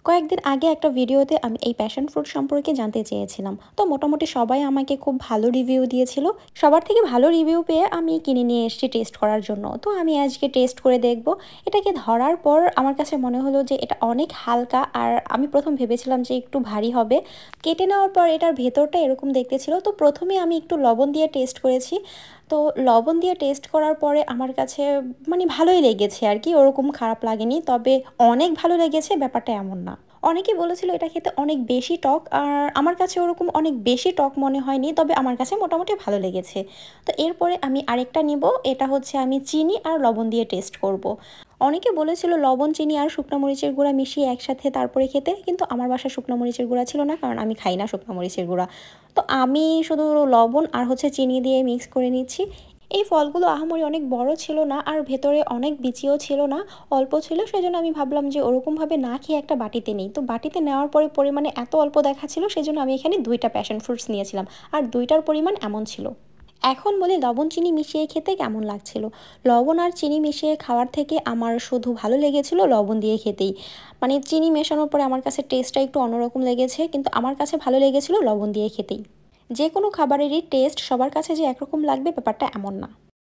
কয়েকদিন আগে একটা ভিডিওতে আমি এই প্যাশন ফ্রুট সম্পর্কে জানতে চেয়েছিলাম। তো মোটামুটি সবাই আমাকে খুব ভালো রিভিউ দিয়েছিল। সবার থেকে ভালো রিভিউ পেয়ে আমি কিনে নিয়ে এসেছি টেস্ট করার জন্য। তো আমি আজকে টেস্ট করে দেখব। এটাকে ধরার পর আমার কাছে মনে হলো যে এটা অনেক হালকা, আর আমি প্রথম ভেবেছিলাম যে একটু ভারী হবে। কেটে নেওয়ার পর এটার ভেতরটা এরকম দেখতে ছিল। তো প্রথমে আমি একটু লবণ দিয়ে টেস্ট করেছি। তো লবণ দিয়ে টেস্ট করার পরে আমার কাছে মানে ভালোই লেগেছে আর কি, ওরকম খারাপ লাগেনি। তবে অনেক ভালো লেগেছে ব্যাপারটা এমন না। অনেকেই বলেছিল এটা খেতে অনেক বেশি টক, আর আমার কাছে ওরকম অনেক বেশি টক মনে হয়নি, তবে আমার কাছে মোটামুটি ভালো লেগেছে। তো এরপরে আমি আরেকটা নিব, এটা হচ্ছে আমি চিনি আর লবণ দিয়ে টেস্ট করব। অনেকে বলেছিল লবণ, চিনি আর শুকনো মরিচের গুঁড়া মিশিয়ে একসাথে তারপরে খেতে, কিন্তু আমার বাসায় শুকনো মরিচের গুঁড়া ছিল না, কারণ আমি খাই না শুকনো মরিচের গুঁড়া। তো আমি শুধু লবণ আর হচ্ছে চিনি দিয়ে মিক্স করে নিচ্ছি। এই ফলগুলো আহামরি অনেক বড় ছিল না, আর ভেতরে অনেক বিচিও ছিল না, অল্প ছিল। সেজন্য আমি ভাবলাম যে ওরকমভাবে না খেয়ে একটা বাটিতে নিই। তো বাটিতে নেওয়ার পরে পরিমাণে এত অল্প দেখাচ্ছিল, সেজন্য আমি এখানে দুইটা প্যাশন ফ্রুটস নিয়েছিলাম, আর দুইটার পরিমাণ এমন ছিল। এখন বলি লবণ চিনি মিশিয়ে খেতে কেমন লাগছিল। লবণ আর চিনি মিশিয়ে খাওয়ার থেকে আমার শুধু ভালো লেগেছিল লবণ দিয়ে খেতেই। মানে চিনি মেশানোর পরে আমার কাছে টেস্টটা একটু অন্যরকম লেগেছে, কিন্তু আমার কাছে ভালো লেগেছিল লবণ দিয়ে খেতেই। যে কোনো খাবারেরই টেস্ট সবার কাছে যে একরকম লাগবে ব্যাপারটা এমন না।